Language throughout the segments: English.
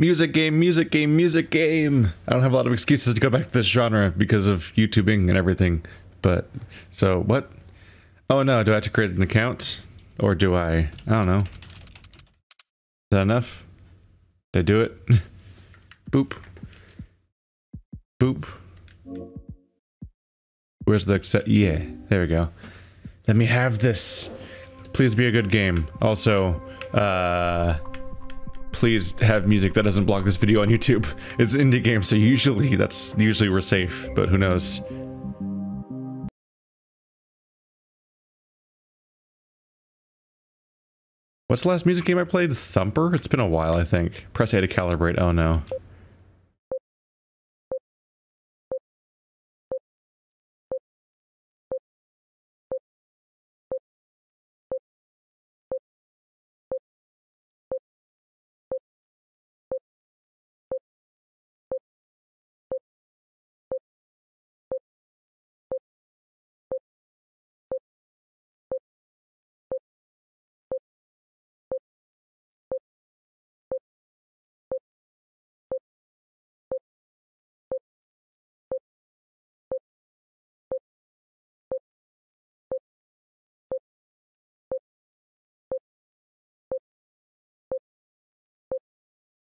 Music game, music game, music game. I don't have a lot of excuses to go back to this genre because of YouTubing and everything. But, so, what? Oh no, do I have to create an account? Or do I don't know. Is that enough? Did I do it? Boop. Boop. Where's the accept? Yeah, there we go. Let me have this. Please be a good game. Also, please have music that doesn't block this video on YouTube. It's an indie game, so usually we're safe, but who knows. What's the last music game I played? Thumper? It's been a while, I think. Press A to calibrate. Oh no.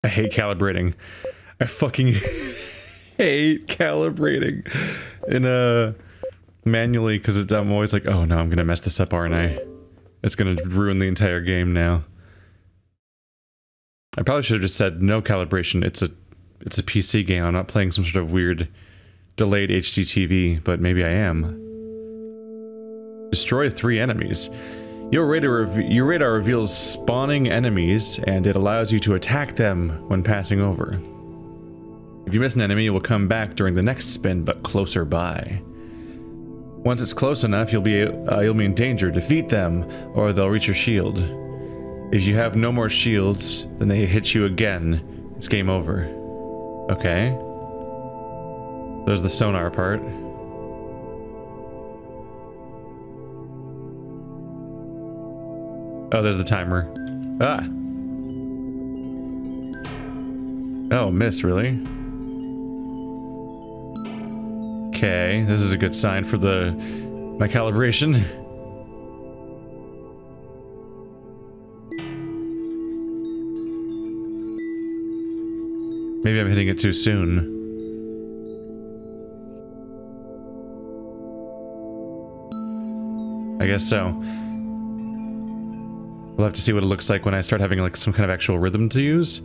I hate calibrating. I fucking hate calibrating in manually because I'm always like, oh no, I'm gonna mess this up, aren't I? It's gonna ruin the entire game now. I probably should have just said no calibration. It's a PC game. I'm not playing some sort of weird delayed HDTV, but maybe I am. Destroy 3 enemies. Your radar reveals spawning enemies, and it allows you to attack them when passing over. If you miss an enemy, it will come back during the next spin, but closer by. Once it's close enough, you'll be in danger. Defeat them, or they'll reach your shield. If you have no more shields, then they hit you again. It's game over. Okay. There's the sonar part. Oh, there's the timer. Ah! Oh, miss, really? Okay, this is a good sign for my calibration. Maybe I'm hitting it too soon. I guess so. We'll have to see what it looks like when I start having like some kind of actual rhythm to use.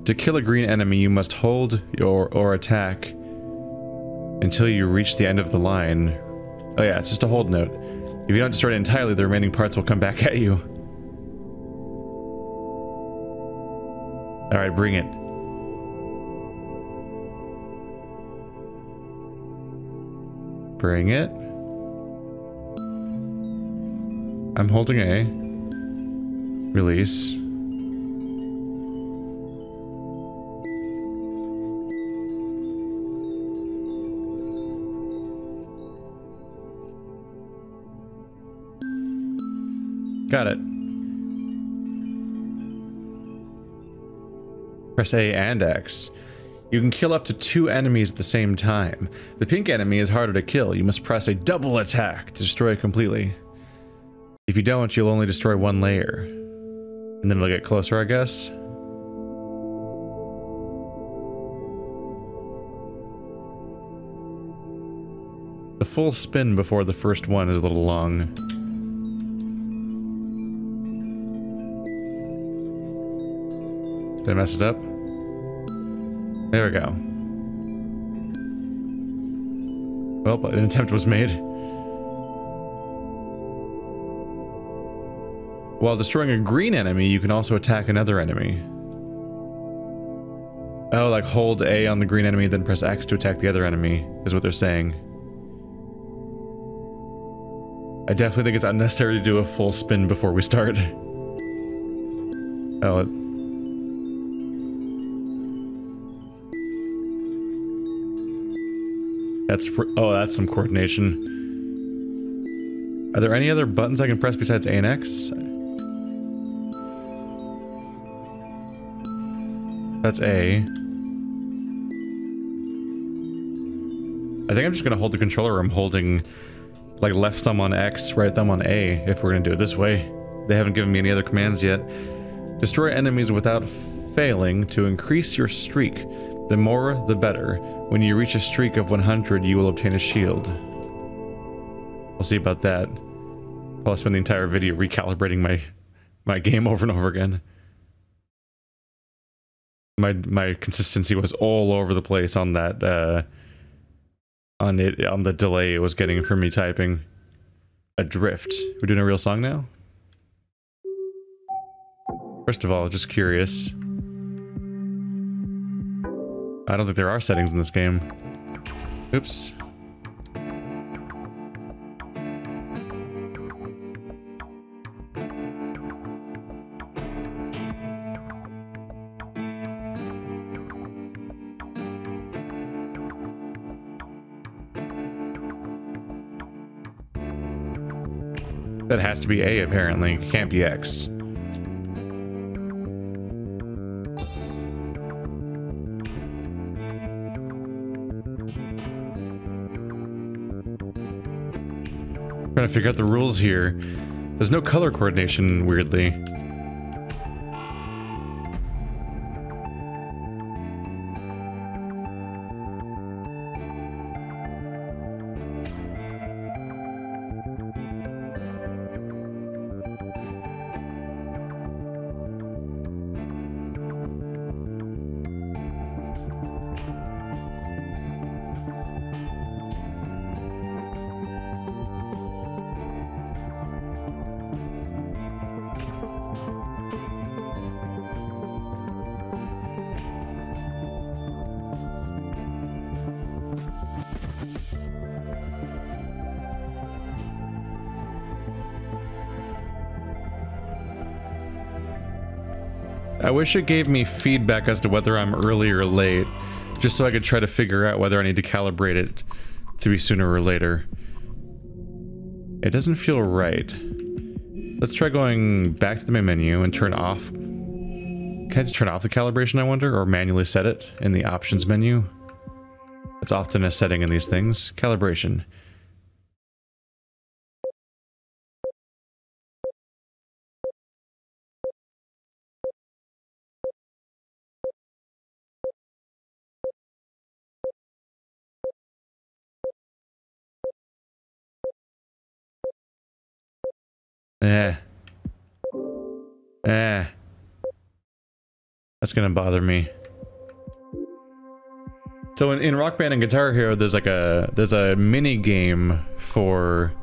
To kill a green enemy, you must hold or attack until you reach the end of the line. Oh yeah, it's just a hold note. If you don't destroy it entirely, the remaining parts will come back at you. Alright, bring it. Bring it. I'm holding A. Release. Got it. Press A and X. You can kill up to 2 enemies at the same time. The pink enemy is harder to kill. You must press a double attack to destroy it completely. If you don't, you'll only destroy 1 layer. And then it'll get closer, I guess. The full spin before the first one is a little long. Did I mess it up? There we go. Well, an attempt was made. While destroying a green enemy, you can also attack another enemy. Oh, like hold A on the green enemy, then press X to attack the other enemy, is what they're saying. I definitely think it's unnecessary to do a full spin before we start. Oh, that's some coordination. Are there any other buttons I can press besides A and X? That's A. I think I'm just gonna hold the controller. I'm holding like left thumb on X, right thumb on A if we're gonna do it this way. They haven't given me any other commands yet. Destroy enemies without failing to increase your streak. The more, the better. When you reach a streak of 100, you will obtain a shield. We'll see about that. I'll spend the entire video recalibrating my game over and over again. My consistency was all over the place on that, on the delay it was getting from me typing. Adrift. We're doing a real song now? First of all, just curious. I don't think there are settings in this game. Oops. That has to be A, apparently. It can't be X. Trying to figure out the rules here. There's no color coordination, weirdly. I wish it gave me feedback as to whether I'm early or late, just so I could try to figure out whether I need to calibrate it to be sooner or later. It doesn't feel right. Let's try going back to the main menu and turn off... Can I just turn off the calibration, I wonder? Or manually set it in the options menu? It's often a setting in these things. Calibration. That's gonna bother me. So in Rock Band and Guitar Hero, there's a mini game for...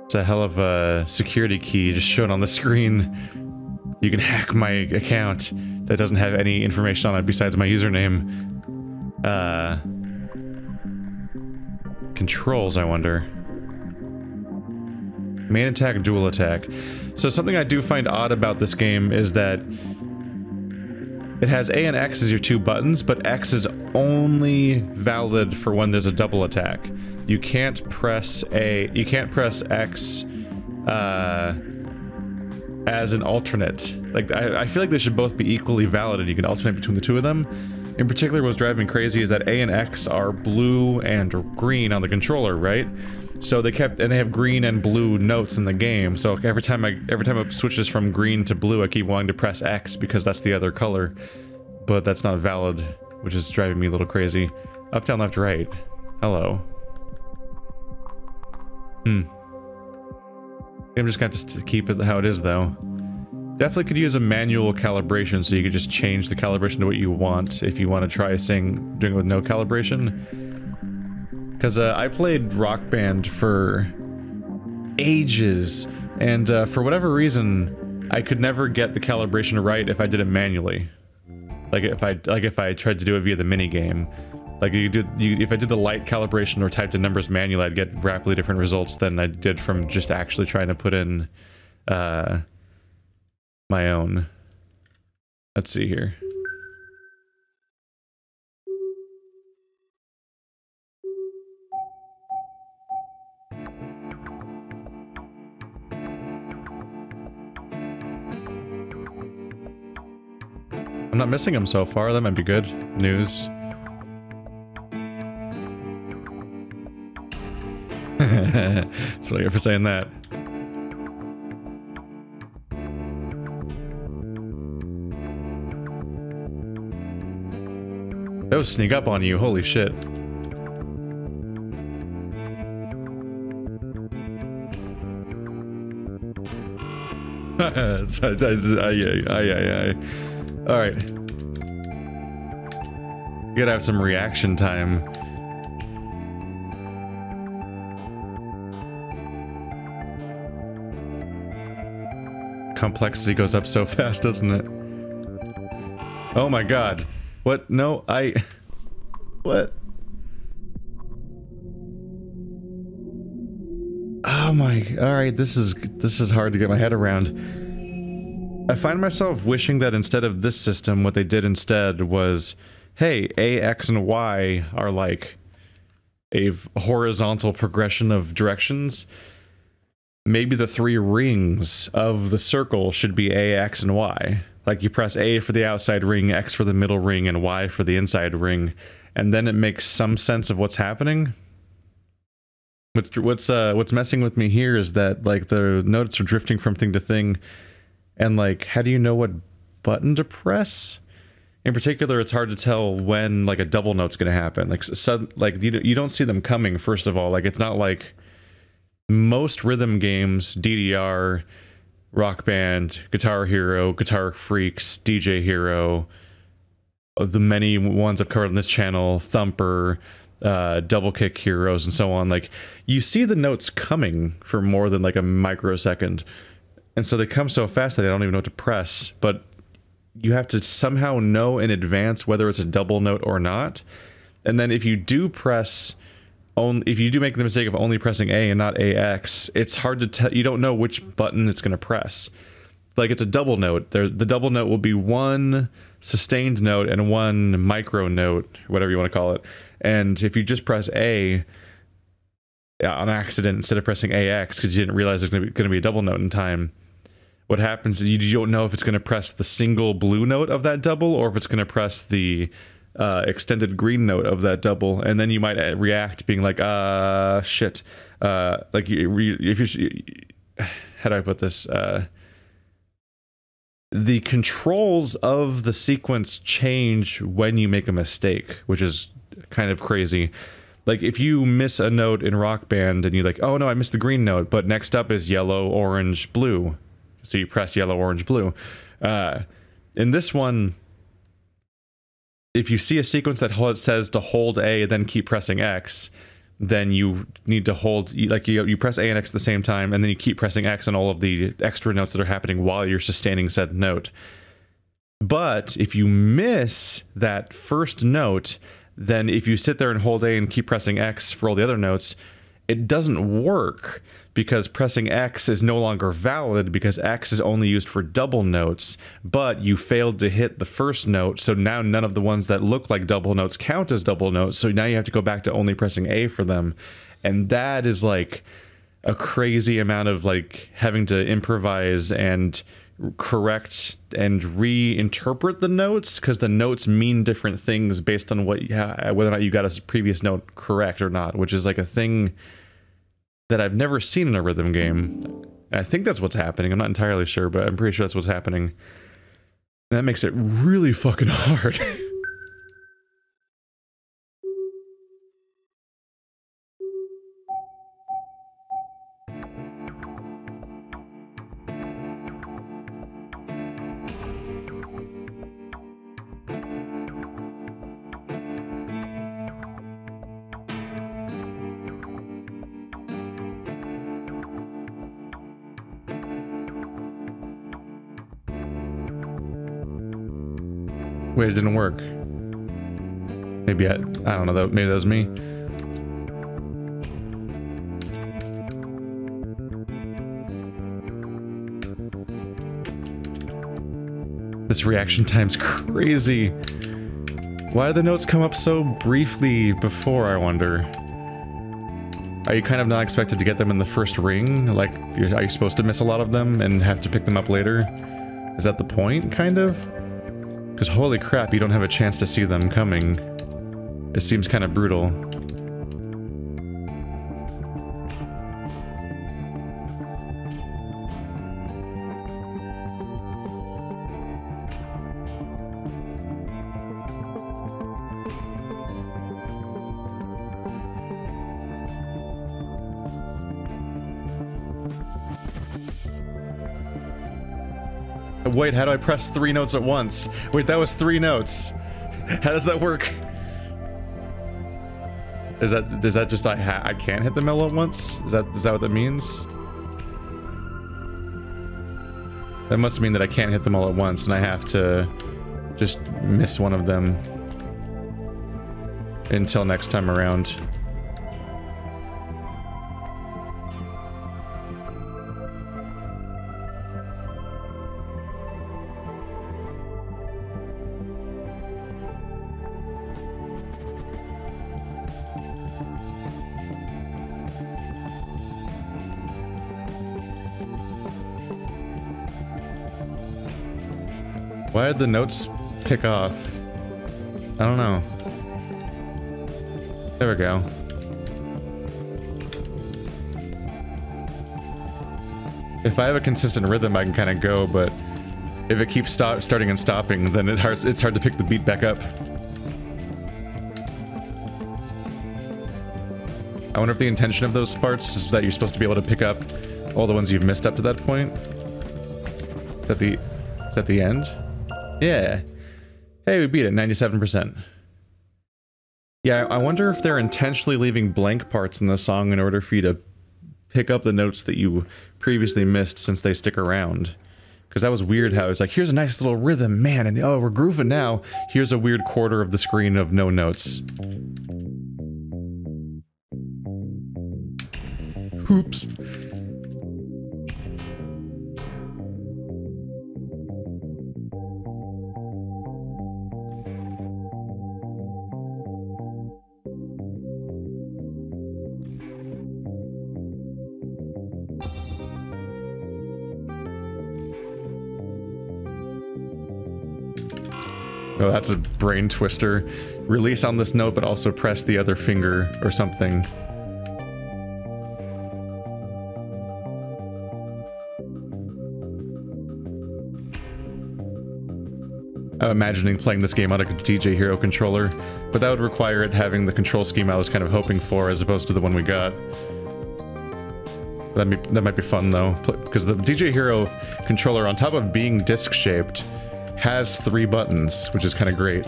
It's a hell of a security key just shown on the screen. You can hack my account that doesn't have any information on it besides my username. Controls, I wonder. Main attack, dual attack. So something I do find odd about this game is that it has A and X as your two buttons, but X is only valid for when there's a double attack. You can't press X as an alternate. Like, I feel like they should both be equally valid and you can alternate between the two of them. In particular, what's driving me crazy is that A and X are blue and green on the controller, right? So they have green and blue notes in the game. So every time it switches from green to blue, I keep wanting to press X because that's the other color. But that's not valid, which is driving me a little crazy. Up, down, left, right. Hello. I'm just gonna have to keep it how it is, though. Definitely could use a manual calibration, so you could just change the calibration to what you want if you want to try doing it with no calibration. Because I played Rock Band for ages, and for whatever reason, I could never get the calibration right if I did it manually. Like if I tried to do it via the mini game. Like if I did the light calibration or typed in numbers manually, I'd get rapidly different results than I did from just actually trying to put in my own. Let's see here. I'm not not missing them so far. That might be good news. That's what I get for saying that. Those sneak up on you, holy shit. Alright. You gotta have some reaction time. Complexity goes up so fast, doesn't it? Oh my god. What? No, what? Oh my... Alright, this is hard to get my head around. I find myself wishing that instead of this system, what they did instead was, hey, A, X, and Y are like a horizontal progression of directions. Maybe the 3 rings of the circle should be A, X, and Y. Like, you press A for the outside ring, X for the middle ring, and Y for the inside ring, and then it makes some sense of what's happening. What's messing with me here is that, like, the notes are drifting from thing to thing, and, like, how do you know what button to press? In particular, it's hard to tell when, like, a double note's gonna happen. Like, you don't see them coming, first of all. Like, it's not like most rhythm games, DDR, Rock Band, Guitar Hero, Guitar Freaks, DJ Hero, the many ones I've covered on this channel, Thumper, Double Kick Heroes, and so on. Like, you see the notes coming for more than like a microsecond, and so they come so fast that I don't even know what to press, but you have to somehow know in advance whether it's a double note or not. And then if you do press... if you do make the mistake of only pressing A and not AX, it's hard to tell. You don't know which button it's going to press. Like, it's a double note. The double note will be one sustained note and one micro note, whatever you want to call it. And if you just press A on accident instead of pressing AX because you didn't realize there's going to be a double note in time, what happens is you don't know if it's going to press the single blue note of that double or if it's going to press the extended green note of that double, and then you might react being like, shit. Like, if you... How do I put this? The controls of the sequence change when you make a mistake, which is kind of crazy. Like, if you miss a note in Rock Band and you're like, oh no, I missed the green note, but next up is yellow, orange, blue. So you press yellow, orange, blue. In this one, if you see a sequence that says to hold A, then keep pressing X, then you need to hold, like, you press A and X at the same time, and then you keep pressing X on all of the extra notes that are happening while you're sustaining said note. But if you miss that first note, then if you sit there and hold A and keep pressing X for all the other notes, it doesn't work, because pressing X is no longer valid because X is only used for double notes, but you failed to hit the first note, so now none of the ones that look like double notes count as double notes, so now you have to go back to only pressing A for them. And that is like a crazy amount of like having to improvise and correct and reinterpret the notes, because the notes mean different things based on what whether or not you got a previous note correct or not, which is like a thing that I've never seen in a rhythm game. I think that's what's happening. I'm not entirely sure, but I'm pretty sure that's what's happening. And that makes it really fucking hard. Wait, it didn't work. Maybe I don't know, maybe that was me. This reaction time's crazy. Why do the notes come up so briefly before, I wonder? Are you kind of not expected to get them in the first ring? Like, are you supposed to miss a lot of them and have to pick them up later? Is that the point, kind of? Because holy crap, you don't have a chance to see them coming. It seems kind of brutal. Wait, how do I press 3 notes at once? Wait, that was 3 notes. How does that work? Is that just I can't hit them all at once? Is that what that means? That must mean that I can't hit them all at once and I have to just miss one of them until next time around. Why did the notes pick off? I don't know. There we go. If I have a consistent rhythm, I can kind of go, but if it keeps starting and stopping, then it's hard to pick the beat back up. I wonder if the intention of those parts is that you're supposed to be able to pick up all the ones you've missed up to that point. Is that the end? Yeah. Hey, we beat it, 97%. Yeah, I wonder if they're intentionally leaving blank parts in the song in order for you to pick up the notes that you previously missed since they stick around. Because that was weird how it's like, here's a nice little rhythm, man, and oh, we're grooving now. Here's a weird quarter of the screen of no notes. Oops. Oh, that's a brain twister. Release on this note, but also press the other finger or something. I'm imagining playing this game on a DJ Hero controller, but that would require it having the control scheme I was kind of hoping for as opposed to the one we got. That might be fun though, because the DJ Hero controller, on top of being disc-shaped, has 3 buttons, which is kind of great.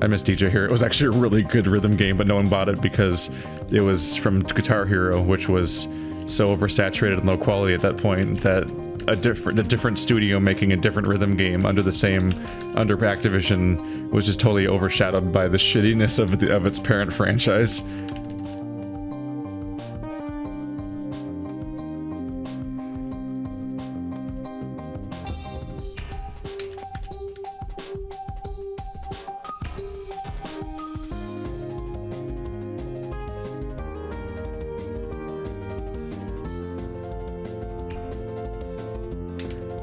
I miss DJ Hero. It was actually a really good rhythm game, but no one bought it because it was from Guitar Hero, which was so oversaturated and low quality at that point that a different studio making a different rhythm game under Activision was just totally overshadowed by the shittiness of its parent franchise.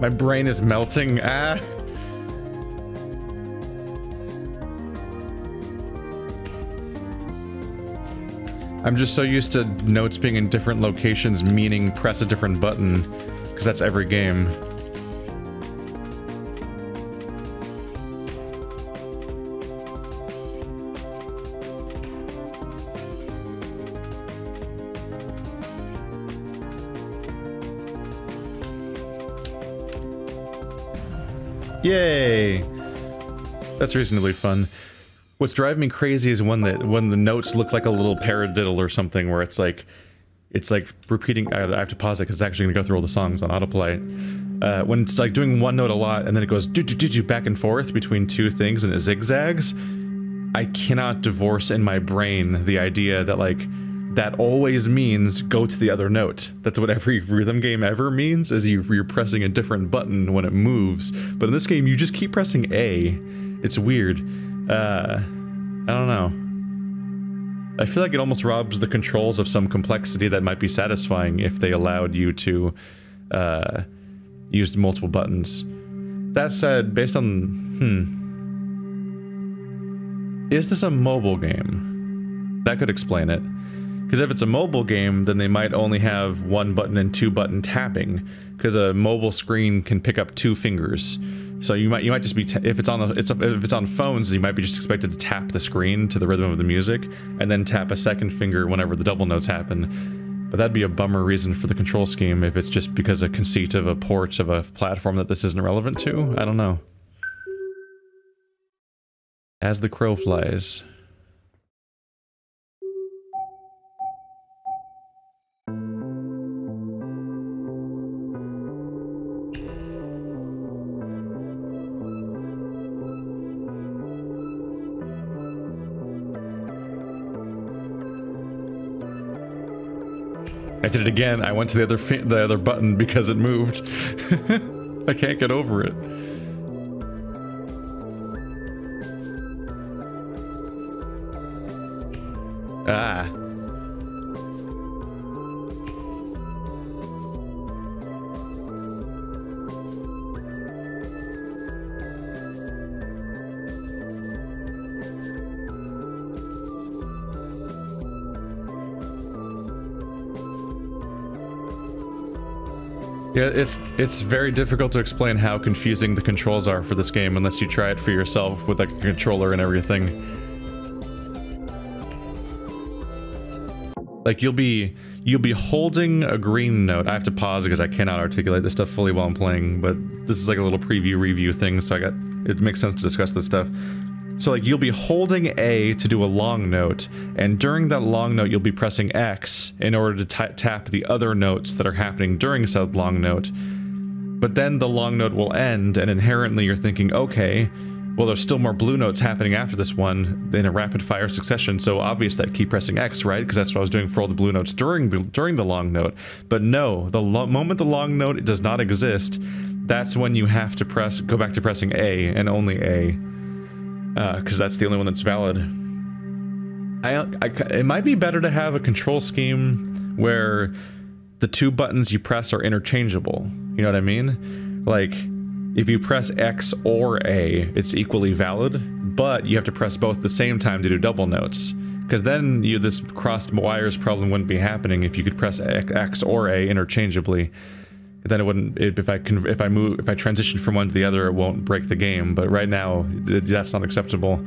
My brain is melting. Ah. I'm just so used to notes being in different locations, meaning press a different button, because that's every game. Yay! That's reasonably fun. What's driving me crazy is when the notes look like a little paradiddle or something, where it's like repeating. I have to pause it because it's actually gonna go through all the songs on autoplay. When it's like doing one note a lot and then it goes do back and forth between 2 things and it zigzags, I cannot divorce in my brain the idea that like that always means go to the other note. That's what every rhythm game ever means, is you're pressing a different button when it moves. But in this game, you just keep pressing A. It's weird. I don't know. I feel like it almost robs the controls of some complexity that might be satisfying if they allowed you to use multiple buttons. That said, based on Is this a mobile game? That could explain it. Because if it's a mobile game, then they might only have 1 button and 2 button tapping. Because a mobile screen can pick up 2 fingers. So you might just be if it's on phones, you might be just expected to tap the screen to the rhythm of the music, and then tap a second finger whenever the double notes happen. But that'd be a bummer reason for the control scheme if it's just because a conceit of a port of a platform that this isn't relevant to. I don't know. As the crow flies. I did it again. I went to the other button because it moved. I can't get over it. Ah. Yeah, it's very difficult to explain how confusing the controls are for this game unless you try it for yourself with like a controller and everything. Like you'll be holding a green note. I have to pause because I cannot articulate this stuff fully while I'm playing, but this is like a little preview review thing, so it makes sense to discuss this stuff. So like you'll be holding A to do a long note, and during that long note you'll be pressing X in order to tap the other notes that are happening during said long note. But then the long note will end, and inherently you're thinking, okay, well there's still more blue notes happening after this one in a rapid fire succession, so obvious that keep pressing X, right? Because that's what I was doing for all the blue notes during the long note. But no, the moment the long note does not exist, that's when you have to go back to pressing A and only A. Because that's the only one that's valid. It might be better to have a control scheme where the 2 buttons you press are interchangeable. You know what I mean? Like, if you press X or A, it's equally valid, but you have to press both at the same time to do double notes. Because then this crossed wires problem wouldn't be happening if you could press X or A interchangeably. Then it wouldn't. If I transition from one to the other, it won't break the game. But right now, that's not acceptable.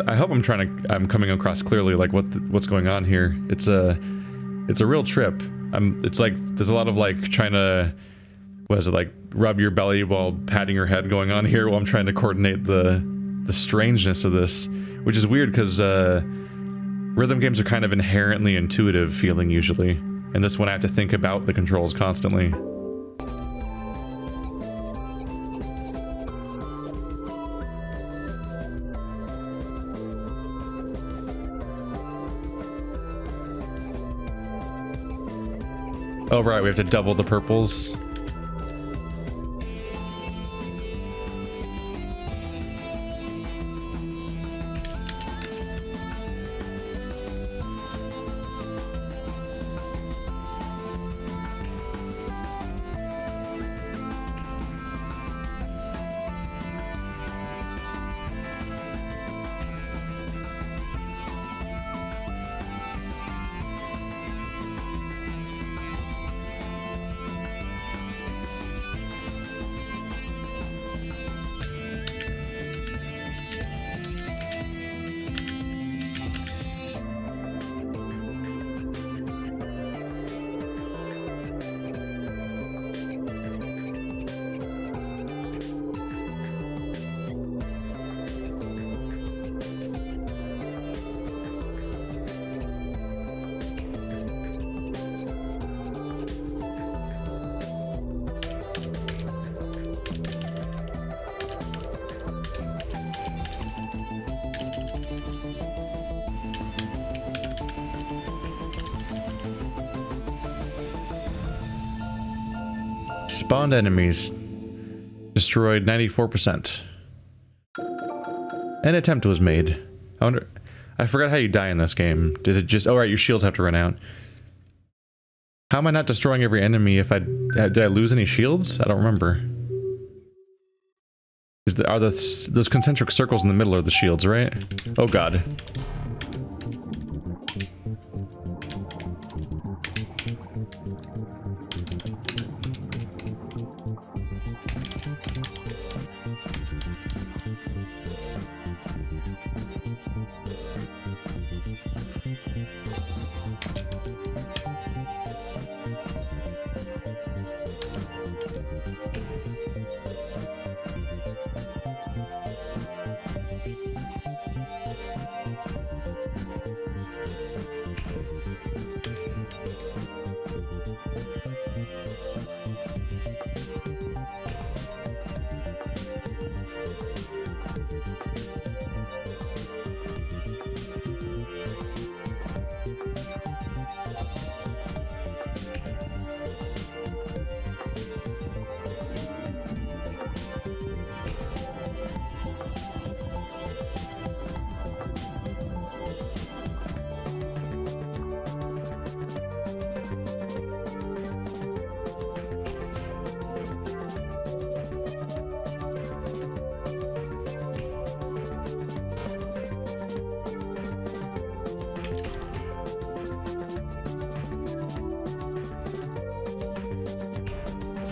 I hope I'm coming across clearly, like what's going on here. It's a real trip. It's like there's a lot of like trying to, what is it, like rub your belly while patting your head going on here while I'm trying to coordinate the strangeness of this, which is weird because rhythm games are kind of inherently intuitive feeling usually, and this one I have to think about the controls constantly. Oh right, we have to double the purples. Spawned enemies. Destroyed 94%. An attempt was made. I forgot how you die in this game. Does it just... Oh right, your shields have to run out. How am I not destroying every enemy if did I lose any shields? I don't remember. Are those concentric circles in the middle are the shields, right? Oh god.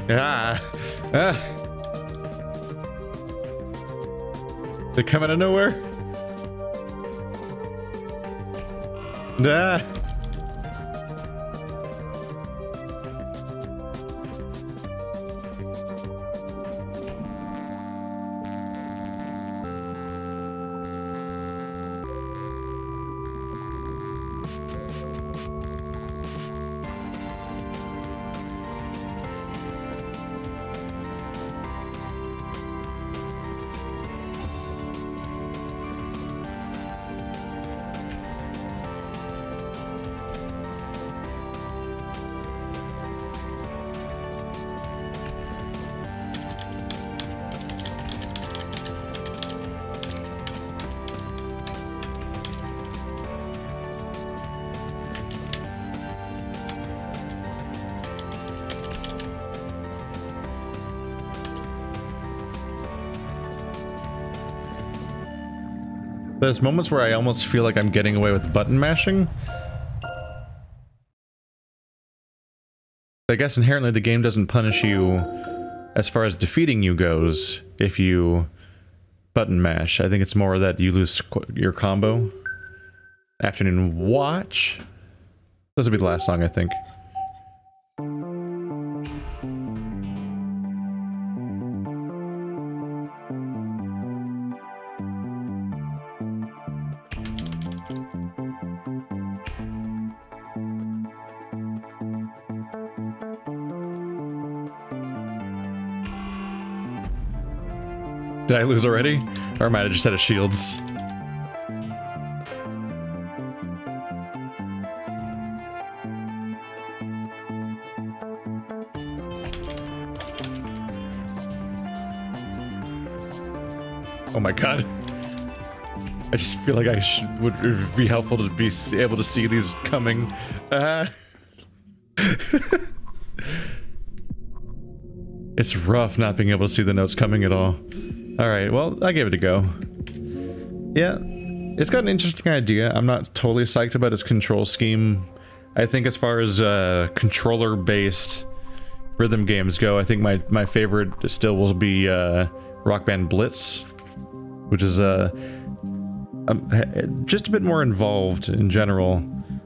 Ah. They come out of nowhere. Ah. There's moments where I almost feel like I'm getting away with button mashing. I guess inherently the game doesn't punish you as far as defeating you goes if you button mash. I think it's more that you lose your combo. Afternoon Watch. This will be the last song, I think. Did I lose already? Or am I just out of shields? Oh my god. I just feel like would be helpful to be able to see these coming. It's rough not being able to see the notes coming at all. Alright, well, I gave it a go. Yeah, it's got an interesting idea. I'm not totally psyched about its control scheme. I think as far as controller-based rhythm games go, I think my favorite still will be Rock Band Blitz, which is just a bit more involved in general.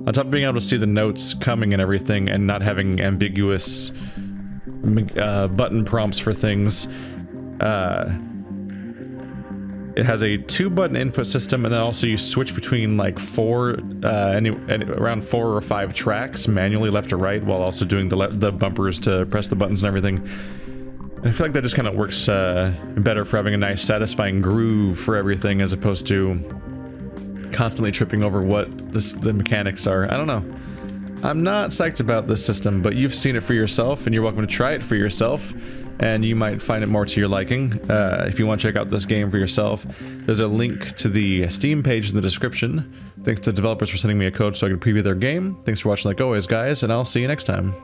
On top of being able to see the notes coming and everything, and not having ambiguous button prompts for things. It has a 2-button input system, and then also you switch between like around 4 or 5 tracks manually left to right, while also doing the bumpers to press the buttons and everything. And I feel like that just kind of works better for having a nice satisfying groove for everything, as opposed to constantly tripping over what the mechanics are. I don't know. I'm not psyched about this system, but you've seen it for yourself, and you're welcome to try it for yourself, and you might find it more to your liking. If you want to check out this game for yourself, there's a link to the Steam page in the description. Thanks to the developers for sending me a code so I can preview their game. Thanks for watching like always, guys, and I'll see you next time.